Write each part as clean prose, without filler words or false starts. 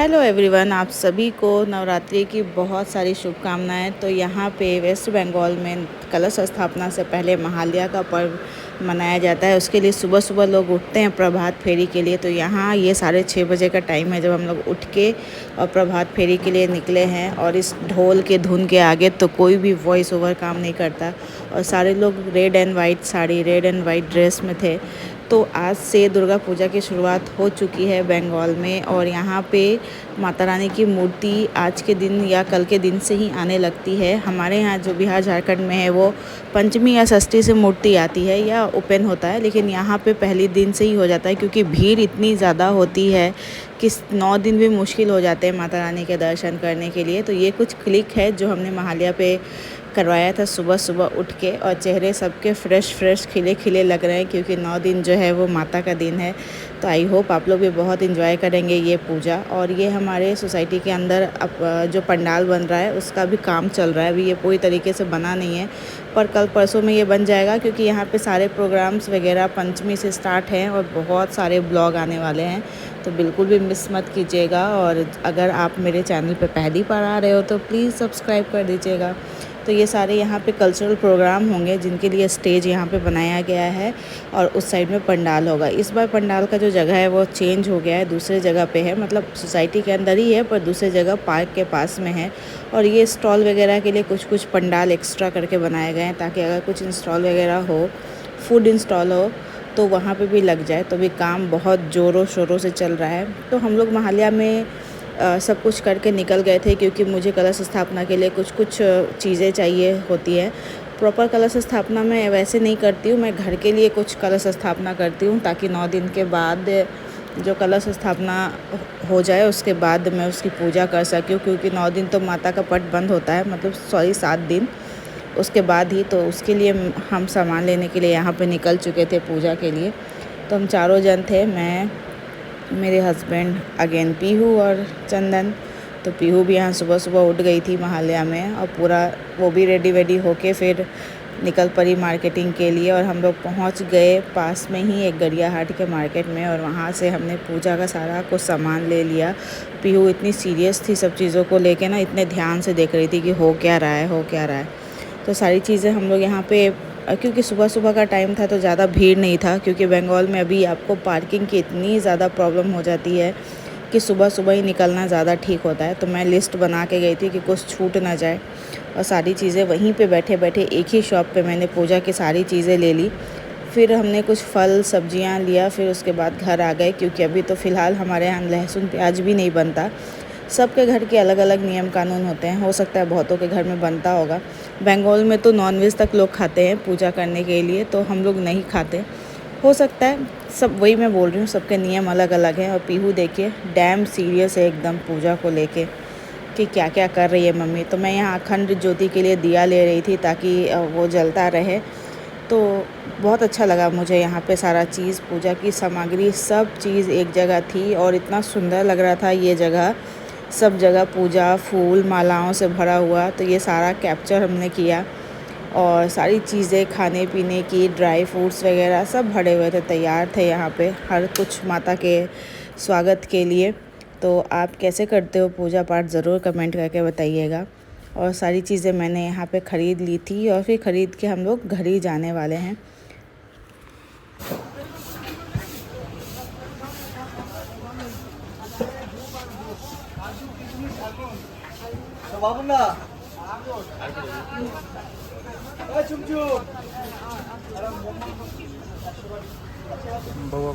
Hello everyone, आप सभी को नवरात्रि की बहुत सारी शुभकामनाएं। तो यहाँ पे वेस्ट बंगाल में कलश स्थापना से पहले महालया का पर्व मनाया जाता है। उसके लिए सुबह सुबह लोग उठते हैं प्रभात फेरी के लिए। तो यहाँ ये 6:30 बजे का टाइम है जब हम लोग उठ के और प्रभात फेरी के लिए निकले हैं। और इस ढोल के धुन के आगे तो कोई भी वॉइस ओवर काम नहीं करता। और सारे लोग red and white sari, red and white dress में थे। तो आज से दुर्गा पूजा की शुरुआत हो चुकी है बंगाल में। और यहाँ पे माता रानी की मूर्ति आज के दिन या कल के दिन से ही आने लगती है। हमारे यहाँ जो बिहार झारखंड में है वो पंचमी या षष्ठी से मूर्ति आती है या ओपन होता है, लेकिन यहाँ पे पहले दिन से ही हो जाता है क्योंकि भीड़ इतनी ज़्यादा होती है कि 9 दिन भी मुश्किल हो जाते हैं माता रानी के दर्शन करने के लिए। तो ये कुछ क्लिक है जो हमने महालया पे करवाया था सुबह सुबह उठ के। और चेहरे सबके फ्रेश खिले खिले लग रहे हैं क्योंकि 9 दिन जो है वो माता का दिन है। तो आई होप आप लोग भी बहुत इन्जॉय करेंगे ये पूजा। और ये हमारे सोसाइटी के अंदर अब जो पंडाल बन रहा है उसका भी काम चल रहा है। अभी ये पूरी तरीके से बना नहीं है, पर कल परसों में ये बन जाएगा क्योंकि यहाँ पे सारे प्रोग्राम्स वगैरह पंचमी से स्टार्ट हैं और बहुत सारे ब्लॉग आने वाले हैं। तो बिल्कुल भी मिस मत कीजिएगा। और अगर आप मेरे चैनल पे पहली बार आ रहे हो तो प्लीज़ सब्सक्राइब कर दीजिएगा। तो ये सारे यहाँ पे कल्चरल प्रोग्राम होंगे जिनके लिए स्टेज यहाँ पे बनाया गया है और उस साइड में पंडाल होगा। इस बार पंडाल का जो जगह है वो चेंज हो गया है, दूसरे जगह पे है। मतलब सोसाइटी के अंदर ही है पर दूसरे जगह पार्क के पास में है। और ये स्टॉल वगैरह के लिए कुछ पंडाल एक्स्ट्रा करके बनाए गए हैं ताकि अगर कुछ इंस्टॉल वगैरह हो, फूड इंस्टॉल हो तो वहाँ पे भी लग जाए। तो भी काम बहुत ज़ोरों शोरों से चल रहा है। तो हम लोग महालया में सब कुछ करके निकल गए थे क्योंकि मुझे कलश स्थापना के लिए कुछ चीज़ें चाहिए होती है। प्रॉपर कलश स्थापना मैं वैसे नहीं करती हूँ, मैं घर के लिए कुछ कलश स्थापना करती हूँ ताकि 9 दिन के बाद जो कलश स्थापना हो जाए उसके बाद मैं उसकी पूजा कर सकूँ। क्योंकि 9 दिन तो माता का पट बंद होता है, मतलब 7 दिन उसके बाद ही। तो उसके लिए हम सामान लेने के लिए यहाँ पे निकल चुके थे पूजा के लिए। तो हम चारों जन थे, मैं, मेरे हस्बैंड, अगेन पीहू और चंदन। तो पीहू भी यहाँ सुबह सुबह उठ गई थी महालया में और पूरा वो भी रेडी वेडी होके फिर निकल पड़ी मार्केटिंग के लिए। और हम लोग पहुँच गए पास में ही एक गड़िया हाट के मार्केट में और वहाँ से हमने पूजा का सारा कुछ सामान ले लिया। पीहू इतनी सीरियस थी सब चीज़ों को लेके ना, इतने ध्यान से देख रही थी कि हो क्या रहा है, हो क्या रहा है। तो सारी चीज़ें हम लोग यहाँ पे, क्योंकि सुबह सुबह का टाइम था तो ज़्यादा भीड़ नहीं था। क्योंकि बंगाल में अभी आपको पार्किंग की इतनी ज़्यादा प्रॉब्लम हो जाती है कि सुबह सुबह ही निकलना ज़्यादा ठीक होता है। तो मैं लिस्ट बना के गई थी कि कुछ छूट ना जाए। और सारी चीज़ें वहीं पे बैठे बैठे एक ही शॉप पे मैंने पूजा की सारी चीज़ें ले ली। फिर हमने कुछ फल सब्जियां लिया, फिर उसके बाद घर आ गए क्योंकि अभी तो फ़िलहाल हमारे यहाँ लहसुन प्याज भी नहीं बनता। सबके घर के अलग अलग नियम कानून होते हैं, हो सकता है बहुतों के घर में बनता होगा। बंगाल में तो नॉनवेज तक लोग खाते हैं पूजा करने के लिए, तो हम लोग नहीं खाते, हो सकता है। सब वही मैं बोल रही हूँ, सबके नियम अलग अलग हैं। और पीहू देखिए डैम सीरियस है एकदम पूजा को लेके कि क्या क्या कर रही है मम्मी। तो मैं यहाँ अखंड ज्योति के लिए दिया ले रही थी ताकि वो जलता रहे। तो बहुत अच्छा लगा मुझे यहाँ पे सारा चीज़, पूजा की सामग्री सब चीज़ एक जगह थी और इतना सुंदर लग रहा था ये जगह। सब जगह पूजा फूल मालाओं से भरा हुआ। तो ये सारा कैप्चर हमने किया। और सारी चीज़ें खाने पीने की, ड्राई फ्रूट्स वगैरह सब भरे हुए थे, तैयार थे यहाँ पे हर कुछ माता के स्वागत के लिए। तो आप कैसे करते हो पूजा पाठ ज़रूर कमेंट करके बताइएगा। और सारी चीज़ें मैंने यहाँ पे ख़रीद ली थी और फिर ख़रीद के हम लोग घर ही जाने वाले हैं।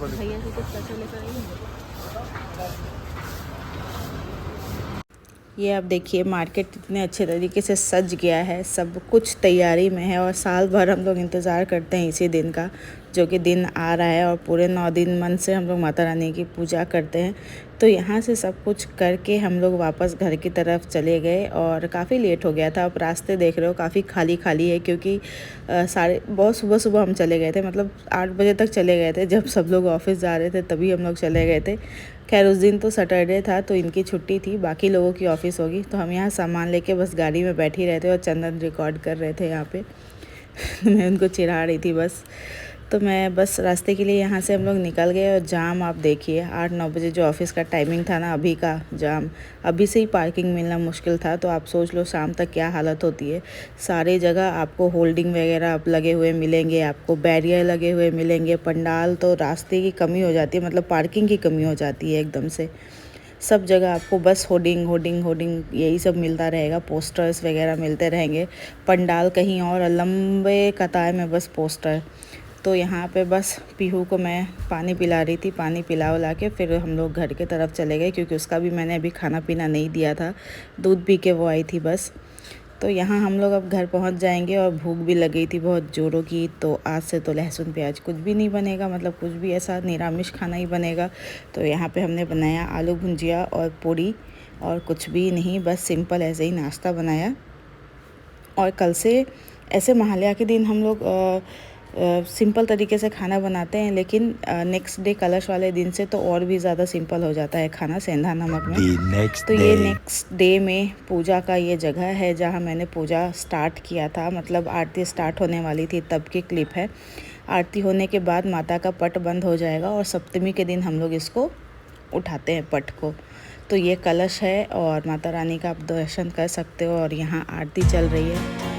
भैया से कुछ पैसे लेकर आई। ये आप देखिए मार्केट इतने अच्छे तरीके से सज गया है, सब कुछ तैयारी में है। और साल भर हम लोग इंतज़ार करते हैं इसी दिन का, जो कि दिन आ रहा है। और पूरे 9 दिन मन से हम लोग माता रानी की पूजा करते हैं। तो यहाँ से सब कुछ करके हम लोग वापस घर की तरफ चले गए और काफ़ी लेट हो गया था। अब रास्ते देख रहे हो काफ़ी खाली खाली है क्योंकि बहुत सुबह सुबह हम चले गए थे, मतलब 8 बजे तक चले गए थे। जब सब लोग ऑफिस जा रहे थे तभी हम लोग चले गए थे। खैर उस दिन तो सैटरडे था तो इनकी छुट्टी थी, बाकी लोगों की ऑफ़िस होगी। तो हम यहाँ सामान लेके बस गाड़ी में बैठ ही रहे थे और चंदन रिकॉर्ड कर रहे थे यहाँ पे मैं उनको चिढ़ा रही थी बस। तो मैं बस रास्ते के लिए यहाँ से हम लोग निकल गए और जाम आप देखिए 8-9 बजे जो ऑफिस का टाइमिंग था ना, अभी का जाम, अभी से ही पार्किंग मिलना मुश्किल था। तो आप सोच लो शाम तक क्या हालत होती है। सारी जगह आपको होल्डिंग वगैरह आप लगे हुए मिलेंगे, आपको बैरियर लगे हुए मिलेंगे, पंडाल, तो रास्ते की कमी हो जाती है, मतलब पार्किंग की कमी हो जाती है एकदम से। सब जगह आपको बस होर्डिंग होर्डिंग होर्डिंग यही सब मिलता रहेगा, पोस्टर्स वगैरह मिलते रहेंगे। पंडाल कहीं और, लंबे कतार में बस पोस्टर। तो यहाँ पे बस पीहू को मैं पानी पिला रही थी, पानी पिला उला के फिर हम लोग घर के तरफ चले गए, क्योंकि उसका भी मैंने अभी खाना पीना नहीं दिया था, दूध पी के वो आई थी बस। तो यहाँ हम लोग अब घर पहुँच जाएंगे और भूख भी लगी थी बहुत ज़ोरों की। तो आज से तो लहसुन प्याज कुछ भी नहीं बनेगा, मतलब कुछ भी ऐसा निरामिष खाना ही बनेगा। तो यहाँ पे हमने बनाया आलू भुजिया और पूड़ी, और कुछ भी नहीं, बस सिंपल ऐसे ही नाश्ता बनाया। और कल से ऐसे महालया के दिन हम लोग सिंपल तरीके से खाना बनाते हैं, लेकिन नेक्स्ट डे कलश वाले दिन से तो और भी ज़्यादा सिंपल हो जाता है खाना, सेंधा नमक में। तो ये नेक्स्ट डे में पूजा का ये जगह है जहाँ मैंने पूजा स्टार्ट किया था, मतलब आरती स्टार्ट होने वाली थी तब की क्लिप है। आरती होने के बाद माता का पट बंद हो जाएगा और सप्तमी के दिन हम लोग इसको उठाते हैं पट को। तो ये कलश है और माता रानी का आप दर्शन कर सकते हो, और यहाँ आरती चल रही है।